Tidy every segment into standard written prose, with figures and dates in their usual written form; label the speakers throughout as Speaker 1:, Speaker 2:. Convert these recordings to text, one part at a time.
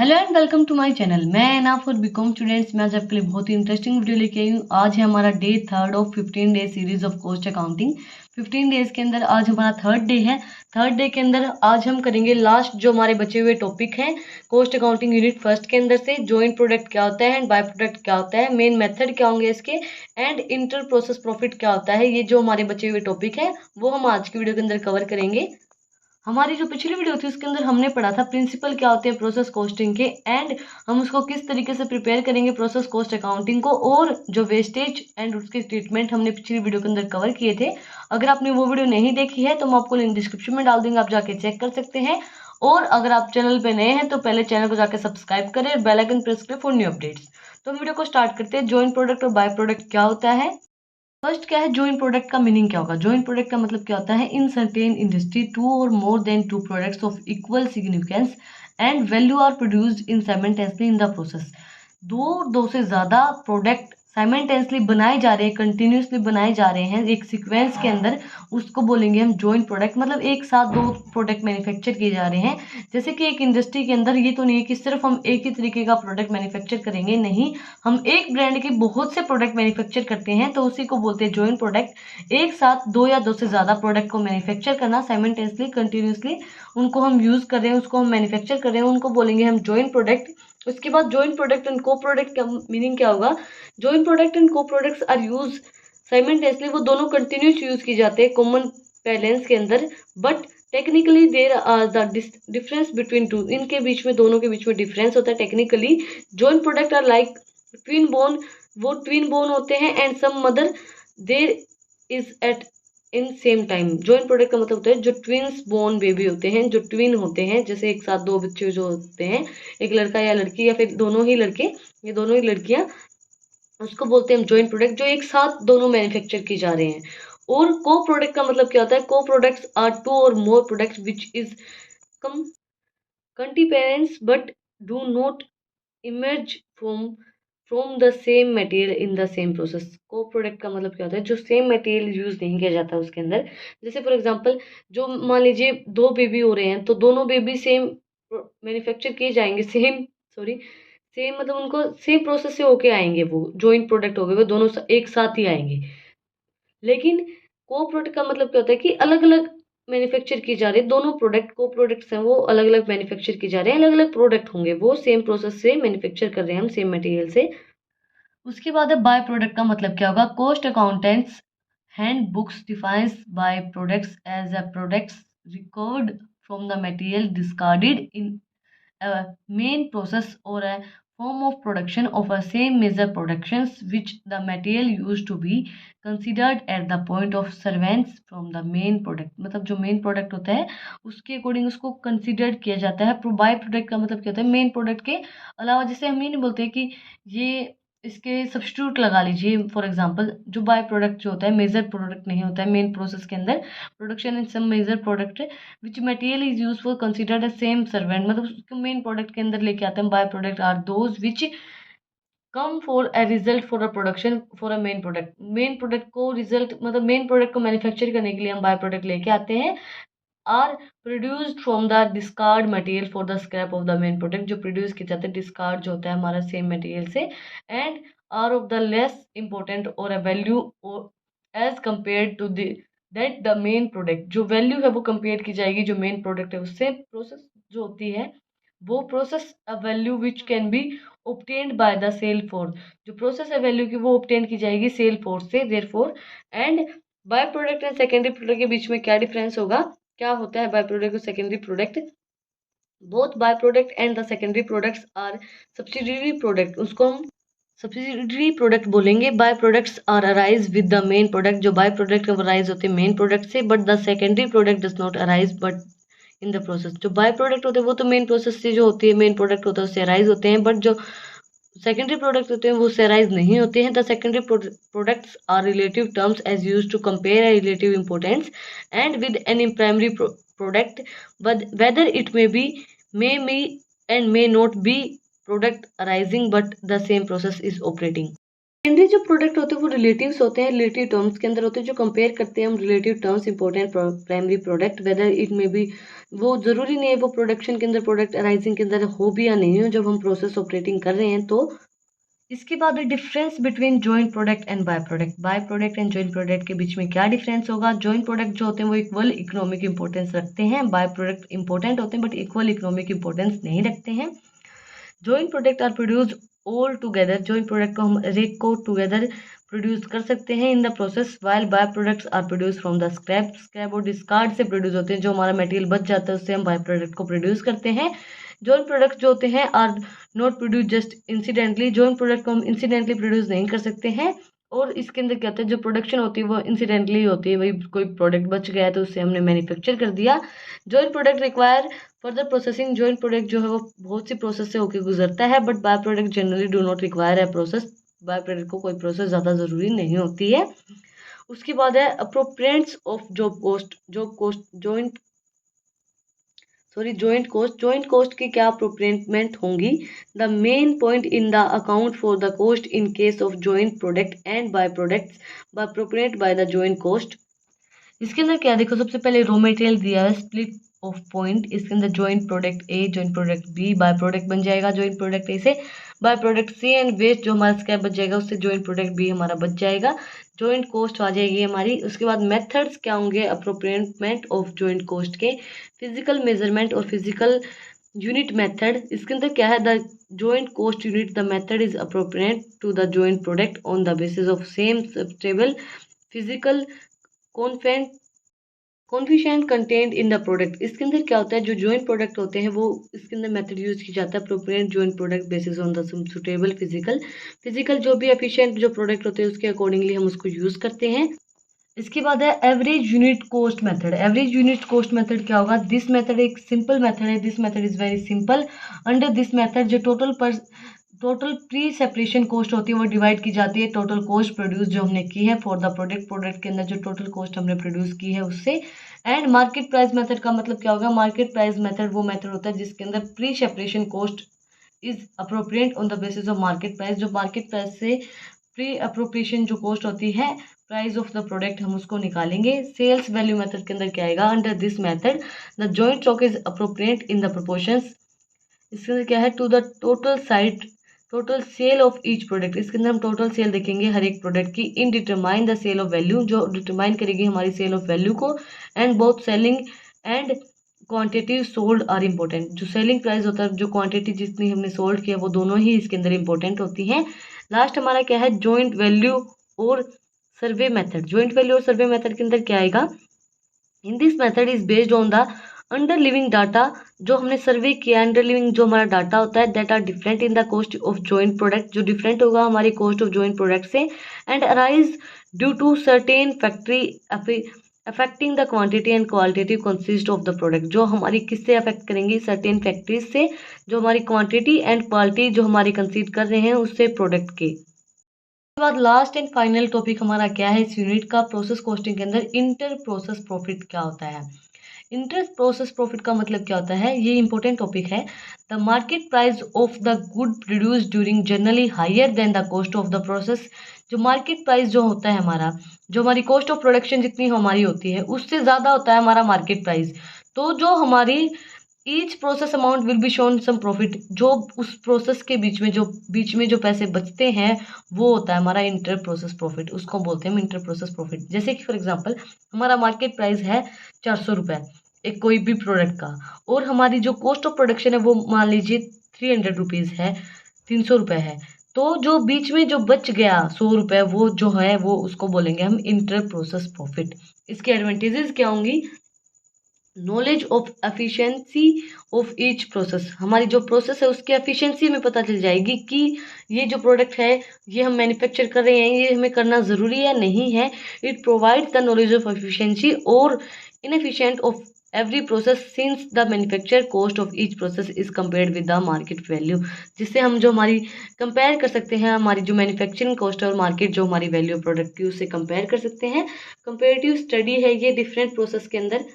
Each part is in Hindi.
Speaker 1: Hello and welcome to my channel. मैं एनाफ और बीकॉम स्टूडेंट्स में आज आपके लिए बहुत ही इंटरेस्टिंग वीडियो लेके आई हूँ। आज है हमारा day 3 of 15 day series of cost accounting. 15 days के अंदर आज हमारा थर्ड डे है। थर्ड डे के अंदर आज हम करेंगे लास्ट जो हमारे बचे हुए टॉपिक हैं कॉस्ट अकाउंटिंग यूनिट फर्स्ट के अंदर से जॉइंट प्रोडक्ट क्या होता है एंड बाय प्रोडक्ट क्या होता है, मेन मेथड क्या होंगे इसके एंड इंटर प्रोसेस प्रॉफिट क्या होता है। ये जो हमारे बचे हुए टॉपिक है वो हम आज की वीडियो के अंदर कवर करेंगे। हमारी जो पिछली वीडियो थी उसके अंदर हमने पढ़ा था प्रिंसिपल क्या होते हैं प्रोसेस कॉस्टिंग के एंड हम उसको किस तरीके से प्रिपेयर करेंगे प्रोसेस कॉस्ट अकाउंटिंग को, और जो वेस्टेज एंड उसके ट्रीटमेंट हमने पिछली वीडियो के अंदर कवर किए थे। अगर आपने वो वीडियो नहीं देखी है तो मैं आपको लिंक डिस्क्रिप्शन में डाल दूंगा, आप जाके चेक कर सकते हैं। और अगर आप चैनल पे नए हैं तो पहले चैनल को जाकर सब्सक्राइब करें और बेल आइकन प्रेस करें फॉर न्यू अपडेट्स। तो वीडियो को स्टार्ट करते हैं। जॉइंट प्रोडक्ट और बाय प्रोडक्ट क्या होता है। फर्स्ट क्या है, जॉइंट प्रोडक्ट का मीनिंग क्या होगा। जॉइंट प्रोडक्ट का मतलब क्या होता है, in certain industry two or more than two products of equal significance and value are produced in simultaneously in the process. दो से ज्यादा प्रोडक्ट साइमल्टेनियसली बनाए जा रहे हैं, कंटिन्यूसली बनाए जा रहे हैं एक सीक्वेंस के अंदर, उसको बोलेंगे हम जॉइंट प्रोडक्ट। मतलब एक साथ दो प्रोडक्ट मैन्युफैक्चर किए जा रहे हैं। जैसे कि एक इंडस्ट्री के अंदर ये तो नहीं है कि सिर्फ हम एक ही तरीके का प्रोडक्ट मैन्युफैक्चर करेंगे, नहीं, हम एक ब्रांड के बहुत से प्रोडक्ट मैन्युफैक्चर करते हैं तो उसी को बोलते हैं जॉइंट प्रोडक्ट। एक साथ दो या दो से ज्यादा प्रोडक्ट को मैन्युफैक्चर करना साइमल्टेनियसली कंटिन्यूसली, उनको हम यूज कर रहे हैं, उसको हम मैन्युफैक्चर कर रहे हैं, उनको बोलेंगे हम जॉइंट प्रोडक्ट। उसके बाद जॉइंट प्रोडक्ट एंड को प्रोडक्ट का मीनिंग क्या होगा। जॉइंट प्रोडक्ट एंड को प्रोडक्ट्स आर यूज साइमल्टेनियसली, वो दोनों कंटिन्यूस यूज की जाते हैं कॉमन बैलेंस के अंदर, but technically there are the difference between two, इनके बीच में दोनों के बीच में डिफरेंस होता है technically. Joint product are like twin born, वो ट्विन बोन होते हैं and some mother there is at in same time. Joint product का मतलब होता है जो ट्विन्स बोर्न बेबी होते हैं, जो ट्विन होते हैं, जैसे एक साथ दो बच्चे जो होते हैं, एक लड़का या लड़की या फिर दोनों ही लड़के या दोनों ही लड़कियां, उसको बोलते हैं हम जॉइंट प्रोडक्ट, जो एक साथ दोनों मैन्युफैक्चर की जा रहे हैं। और को प्रोडक्ट का मतलब क्या होता है, को products are two or more products which is come contemporaneous but do not emerge from the same material in the same process. Co product का मतलब क्या होता है, जो सेम मटेरियल यूज नहीं किया जाता उसके अंदर। जैसे फॉर एग्जांपल, जो मान लीजिए दो बेबी हो रहे हैं तो दोनों बेबी सेम मैन्युफैक्चर किए जाएंगे, सेम मतलब उनको सेम प्रोसेस से होके आएंगे, वो जॉइंट प्रोडक्ट हो गए, वो दोनों एक साथ ही आएंगे। लेकिन को प्रोडक्ट का मतलब क्या होता है कि अलग अलग मैन्युफैक्चर की जा रही है, दोनों प्रोडक्ट को प्रोडक्ट्स हैं वो अलग अलग मैन्युफैक्चर की जा रहे हैं, अलग अलग प्रोडक्ट होंगे, वो सेम प्रोसेस से मैन्युफैक्चर कर रहे हैं हम सेम मटेरियल से। उसके बाद है बाय प्रोडक्ट का मतलब क्या होगा। Cost accountants hand books defines by products as a products recovered from the material discarded in a main process or a form of production of a same major productions which the material used to be considered at the point of servants from the main product। मतलब जो मेन प्रोडक्ट होता है उसके अकॉर्डिंग उसको कंसिडर किया जाता है। बाय प्रोडक्ट का मतलब क्या होता है, मेन प्रोडक्ट के अलावा, जैसे हम ये नहीं बोलते कि ये इसके सब्स्टिट्यूट लगा लीजिए। फॉर एग्जांपल, जो बाय प्रोडक्ट जो होता है मेजर प्रोडक्ट नहीं होता है मेन प्रोसेस के अंदर, production in some major product which material is use for considered a same servant, मतलब उसको मेन प्रोडक्ट के अंदर लेके आते हैं। By product are those which come for a result for a production for a main product को रिजल्ट मतलब मेन प्रोडक्ट को मैन्युफैक्चर करने के लिए हम बाय प्रोडक्ट लेके आते हैं। Are produced from the discard material for the scrap of the main product, जो प्रोड्यूस किए जाते हैं डिस्कार्ड जो होता है हमारा सेम मटेरियल से। And are of the less important or a value as compare to that the main product, जो वैल्यू है वो कंपेयर की जाएगी जो मेन प्रोडक्ट है उससे। प्रोसेस जो होती है वो process a value which can be obtained by the sale force, जो प्रोसेस है वैल्यू की वो obtain की जाएगी सेल फोर्स से। Therefore and by product and secondary product के बीच में क्या डिफरेंस होगा, क्या होता है बाय प्रोडक्ट और secondary product. Both by product and the secondary products are subsidiary product, उसको हम सब्सिडियरी प्रोडक्ट बोलेंगे। By products are arise with the main product, जो बाय प्रोडक्ट अराइज होते हैं मेन प्रोडक्ट से, but the secondary product does not arise but in the process. जो बाय प्रोडक्ट होते हैं वो तो मेन प्रोसेस से जो होती है मेन प्रोडक्ट होता है उससे अराइज होते हैं, बट जो सेकेंडरी प्रोडक्ट होते हैं वो सेराइज नहीं होते हैं। The secondary products are relative terms as use to compare a relative importance and with an primary product whether it may and may not be product arising but the same process is operating. Secondary जो प्रोडक्ट होते हैं वो रिलेटिव्स होते हैं, रिलेटिव टर्म्स के अंदर होते हैं, जो कंपेयर करते हैं हम relative terms important primary product, whether it में भी, वो जरूरी नहीं है वो प्रोडक्शन के अंदर, प्रोडक्ट अराइजिंग के अंदर हो भी या नहीं हो जब हम प्रोसेस ऑपरेटिंग कर रहे हैं। तो इसके बाद difference between joint product and by product, bye product and joint product के बीच में क्या डिफरेंस होगा। जॉइंट प्रोडक्ट जो होते हैं वो इक्वल इकोनॉमिक इंपॉर्टेंस रखते हैं, बाय प्रोडक्ट इंपॉर्टेंट होते हैं बट इक्वल इकोनॉमिक इंपॉर्टेंस नहीं रखते हैं। Joint product are produce all together, joint product को हम एक को टुगेदर प्रोड्यूस कर सकते हैं in the process, while by products are produce from the scrap, scrap और डिस्कार्ड से प्रोड्यूस होते हैं, जो हमारा मटेरियल बच जाता है उससे हम बाय प्रोडक्ट को प्रोड्यूस करते हैं। जॉइंट प्रोडक्ट जो होते हैं are not produce just incidentally, joint product को हम इंसिडेंटली प्रोड्यूस नहीं कर सकते हैं, और इसके अंदर क्या होता है जो प्रोडक्शन होती है वो इंसिडेंटली होती है, वही कोई प्रोडक्ट बच गया है तो उससे हमने मैन्युफैक्चर कर दिया। Joint product require further processing, joint product जो है वो बहुत सी प्रोसेस से होकर गुजरता है, but by product generally do not require है प्रोसेस, बाय प्रोडक्ट को कोई प्रोसेस ज़्यादा ज़रूरी नहीं होती है। उसके बाद है appropriations of job cost, job cost joint cost की क्या अप्रोप्रिएटमेंट होंगी। The main point in the account for the cost in case of joint product and by products by appropriate by the joint cost. इसके अंदर क्या देखो, सबसे पहले रॉ मटेरियल दिया है, स्प्लिट ऑफ पॉइंट, इसके अंदर joint product A, joint product B, by product बन जाएगा जॉइंट प्रोडक्ट ए से, by product C and waste जो हमारा स्क्रैप बच जाएगा उससे जॉइंट प्रोडक्ट बी हमारा बच जाएगा, जॉइंट कोस्ट आ जाएगी हमारी। उसके बाद मेथड्स क्या होंगे अप्रोप्रिएटमेंट ऑफ जॉइंट कोस्ट के, फिजिकल मेजरमेंट और फिजिकल यूनिट मेथड। इसके अंदर क्या है, the joint cost unit the method is appropriate to the joint product on the basis of same stable physical coefficient content in the product. इसके अंदर क्या होता है, जो जॉइंट प्रोडक्ट होते हैं वो इसके अंदर मेथड यूज की जाता है appropriate joint product basis on the suitable physical जो भी एफिशिएंट जो प्रोडक्ट होते हैं उसके अकॉर्डिंगली हम उसको यूज करते हैं। इसके बाद है average unit cost method. Average unit cost method क्या होगा, दिस मेथड एक सिंपल मेथड है, this method is very simple. Under this method जो टोटल प्री सेपरेशन कॉस्ट होती है वो डिवाइड की जाती है टोटल कॉस्ट प्रोड्यूस जो हमने की है फॉर द प्रोडक्ट के अंदर जो टोटल कॉस्ट हमने प्रोड्यूस की है उससे। एंड मार्केट प्राइस मेथड का मतलब क्या होगा, मार्केट प्राइस मेथड वो मेथड होता है जिसके अंदर pre separation cost is appropriate on the basis of market price, जो मार्केट प्राइस से प्री अप्रोप्रिएशन जो कॉस्ट होती है प्राइस ऑफ द प्रोडक्ट हम उसको निकालेंगे। सेल्स वैल्यू मेथड के अंदर क्या आएगा, under this method the joint stock is appropriate in the proportions. इसके अंदर क्या है, to the total sale of each product, इसके अंदर हम टोटल सेल देखेंगे हर एक प्रोडक्ट की। In determine the sale of value, जो डिटरमाइन करेगी हमारी सेल ऑफ वैल्यू को। And both selling and quantity sold are important, जो सेलिंग प्राइस होता है जो क्वांटिटी जितनी हमने सोल्ड किया वो दोनों ही इसके अंदर इंपॉर्टेंट होती हैं। लास्ट हमारा क्या है, जॉइंट वैल्यू और सर्वे मेथड। जॉइंट वैल्यू और सर्वे मेथड के अंदर क्या आएगा, in this method is based on the under living data, जो हमने सर्वे किया अंडर लिविंग जो हमारा डाटा होता है that are different in the cost of joint product, जो डिफरेंट होगा हमारी कॉस्ट ऑफ जॉइंट प्रोडक्ट से। And arise due to certain factory affecting the quantity and qualitative consist of the product, जो हमारी किससे अफेक्ट करेंगी, सर्टेन फैक्ट्रीज से, जो हमारी क्वांटिटी एंड क्वालिटी जो हमारी कंसीड कर रहे हैं उससे प्रोडक्ट के। उसके बाद लास्ट एंड फाइनल टॉपिक हमारा क्या है इस यूनिट का, प्रोसेस कॉस्टिंग के अंदर इंटर प्रोसेस प्रॉफिट क्या होता है। इंटर प्रोसेस प्रॉफिट का मतलब क्या होता है, ये इंपॉर्टेंट टॉपिक है। The market price of the good produce during generally higher than the cost of the process, जो मार्केट प्राइस जो होता है हमारा, जो हमारी कॉस्ट ऑफ प्रोडक्शन जितनी हमारी होती है उससे ज़्यादा होता है हमारा मार्केट प्राइस, तो जो हमारी each process amount will be shown some profit, जो उस प्रोसेस के बीच में जो पैसे बचते हैं वो होता है हमारा इंटर प्रोसेस प्रॉफिट, उसको बोलते हैं हम इंटर प्रोसेस प्रॉफिट। जैसे कि फॉर एग्जांपल हमारा मार्केट प्राइस है 400 रुपये एक कोई भी प्रोडक्ट का, और हमारी जो कॉस्ट ऑफ प्रोडक्शन है वो मान लीजिए 300 रुपीज़ है, 300 रुपये है, तो जो बीच में जो बच गया 100 रुपये वो जो है वो उसको बोलेंगे हम इंटर प्रोसेस प्रॉफिट। इसके एडवांटेजेस क्या होंगी, knowledge of efficiency of each process, हमारी जो प्रोसेस है उसकी एफिशिएंसी में पता चल जाएगी कि ये जो प्रोडक्ट है ये हम मैन्युफैक्चर कर रहे हैं ये हमें करना ज़रूरी है नहीं है। It provides the knowledge of efficiency or inefficient of every process since the manufacture cost of each process is compared with the market value, जिससे हम जो हमारी कंपेयर कर सकते हैं हमारी जो मैन्युफैक्चरिंग कॉस्ट और मार्केट जो हमारी वैल्यू प्रोडक्ट की उससे कंपेयर कर सकते हैं। कंपेरेटिव स्टडी है ये डिफरेंट प्रोसेस के अंदर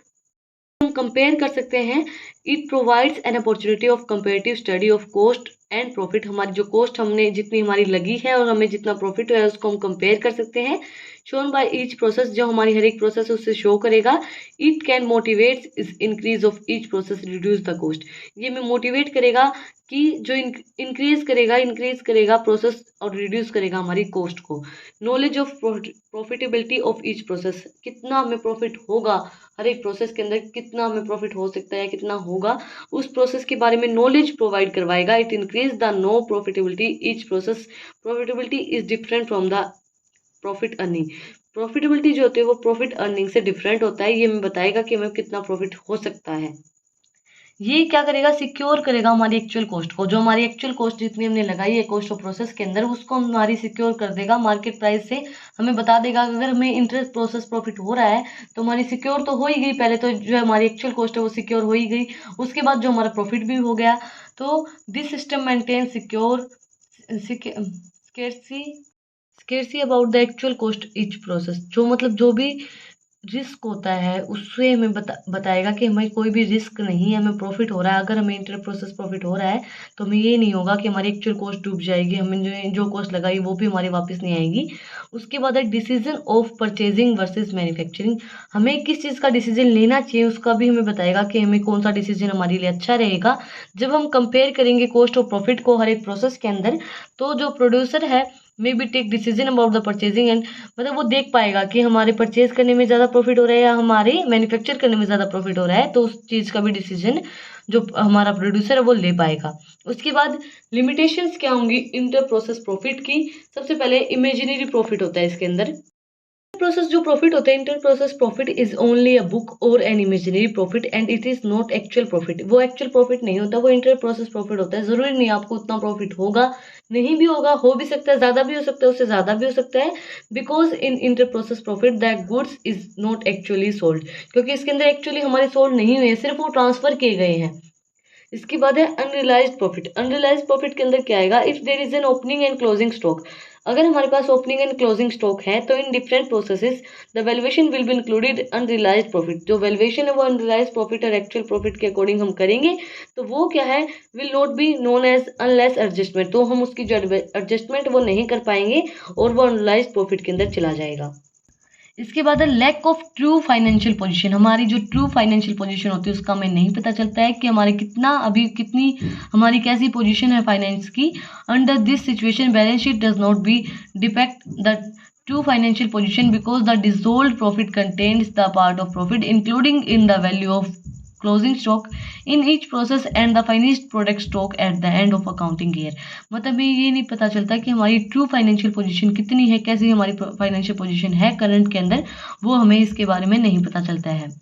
Speaker 1: हम कंपेयर कर सकते हैं। It provides an opportunity of comparative study of cost and profit, हमारी जो कॉस्ट हमने जितनी हमारी लगी है और हमें जितना प्रॉफिट हुआ है उसको हम कंपेयर कर सकते हैं। शोन बाय ईच प्रोसेस, जो हमारी हर एक प्रोसेस है उससे शो करेगा। It can motivate is increase of each process reduce the cost, ये हमें मोटिवेट करेगा कि जो इंक्रीज करेगा प्रोसेस और रिड्यूस करेगा हमारी कॉस्ट को। Knowledge of profitability of each process, कितना हमें प्रॉफिट होगा हर एक प्रोसेस के अंदर, कितना हमें प्रॉफिट हो सकता है, कितना होगा, उस प्रोसेस के बारे में नॉलेज प्रोवाइड करवाएगा। It increase the no profitability each process, profitability is different from the profit earning. Profitability जो होती है वो प्रॉफिट अर्निंग से डिफरेंट होता है, ये हमें बताएगा कि हमें कितना प्रॉफिट हो सकता है। ये क्या करेगा, सिक्योर करेगा हमारी एक्चुअल कॉस्ट को, जो हमारी एक्चुअल कॉस्ट जितनी हमने लगाई है कॉस्ट ऑफ प्रोसेस के अंदर, उसको हमारी सिक्योर कर देगा मार्केट प्राइस से। हमें बता देगा अगर हमें इंटरेस्ट प्रोसेस प्रॉफिट हो रहा है तो हमारी सिक्योर तो हो ही गई, पहले तो जो हमारी एक्चुअल कॉस्ट है वो सिक्योर हो ही गई, उसके बाद जो हमारा प्रॉफिट भी हो गया। तो this system maintain secure scarcity about the actual cost each process, जो मतलब जो भी रिस्क होता है उससे हमें बताएगा कि हमें कोई भी रिस्क नहीं है, हमें प्रॉफिट हो रहा है। अगर हमें इंटर प्रोसेस प्रॉफिट हो रहा है तो हमें ये नहीं होगा कि हमारी एक्चुअल कॉस्ट डूब जाएगी, हमें जो कॉस्ट लगाई वो भी हमारी वापस नहीं आएगी। उसके बाद है decision of purchasing versus manufacturing, हमें किस चीज़ का डिसीजन लेना चाहिए उसका भी हमें बताएगा कि हमें कौन सा डिसीजन हमारे लिए अच्छा रहेगा। जब हम कंपेयर करेंगे कॉस्ट और प्रॉफिट को हर एक प्रोसेस के अंदर, तो जो प्रोड्यूसर है may be take decision about the purchasing and, मतलब वो देख पाएगा कि हमारे परचेज करने में ज़्यादा प्रॉफिट हो रहा है या हमारे मैन्युफैक्चर करने में ज़्यादा प्रॉफिट हो रहा है, तो उस चीज़ का भी डिसीजन जो हमारा प्रोड्यूसर है वो ले पाएगा। उसके बाद लिमिटेशंस क्या होंगी इंटर प्रोसेस प्रॉफिट की। सबसे पहले इमेजिनरी प्रॉफिट होता है इसके अंदर। प्रोसेस जो प्रॉफिट होता है, inter process profit is only a book or an imaginary profit and it is not actual profit, वो एक्चुअल प्रॉफिट नहीं होता, वो इंटर प्रोसेस प्रॉफिट होता है। जरूरी नहीं आपको उतना प्रॉफिट होगा, नहीं भी होगा, हो भी सकता है, ज्यादा भी हो सकता है, उससे ज्यादा भी हो सकता है। Because in inter process profit that goods is not actually sold, क्योंकि इसके अंदर एक्चुअली हमारे सोल्ड नहीं हुए, सिर्फ वो ट्रांसफर किए गए हैं। इसके बाद है अनरियलाइज्ड प्रॉफिट। अनरियलाइज्ड प्रॉफिट के अंदर क्या आएगा, if there is an opening and closing stock, अगर हमारे पास ओपनिंग एंड क्लोजिंग स्टॉक है तो in different processes the valuation will be included unrealised profit, जो वैल्यूएशन है वो अनरियलाइज्ड प्रॉफिट और एक्चुअल प्रॉफिट के अकॉर्डिंग हम करेंगे, तो वो क्या है, will not be known as unless adjustment, तो हम उसकी जो एडजस्टमेंट वो नहीं कर पाएंगे और वो अनरियलाइज्ड प्रॉफिट के अंदर चला जाएगा। इसके बाद है lack of true financial position, हमारी जो ट्रू फाइनेंशियल पोजीशन होती है उसका हमें नहीं पता चलता है कि हमारे कितनी हमारी कैसी पोजीशन है फाइनेंस की। Under this situation balance sheet does not be depict the true financial position because the dissolved profit contains the part of profit including in the value of closing stock in each process and the finished product stock at the end of accounting year, मतलब हमें ये नहीं पता चलता कि हमारी ट्रू फाइनेंशियल पोजीशन कितनी है, कैसी हमारी फाइनेंशियल पोजीशन है करंट के अंदर, वो हमें इसके बारे में नहीं पता चलता है।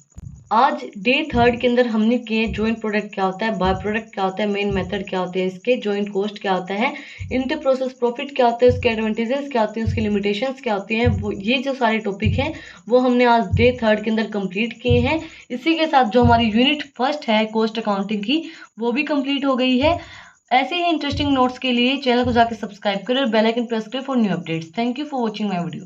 Speaker 1: आज डे थर्ड के अंदर हमने किए जॉइंट प्रोडक्ट क्या होता है, बाय प्रोडक्ट क्या होता है, मेन मेथड क्या होते हैं इसके, जॉइंट कॉस्ट क्या होता है, इंटर प्रोसेस प्रॉफिट क्या होता है, उसके एडवांटेजेस क्या होते हैं, उसकी लिमिटेशंस क्या होती हैं, वो ये जो सारे टॉपिक हैं वो हमने आज डे थर्ड के अंदर कंप्लीट किए हैं। इसी के साथ जो हमारी यूनिट फर्स्ट है कॉस्ट अकाउंटिंग की वो भी कंप्लीट हो गई है। ऐसे ही इंटरेस्टिंग नोट्स के लिए चैनल को जाकर सब्सक्राइब करें और बेल आइकन प्रेस करें for new updates. Thank you for watching my video.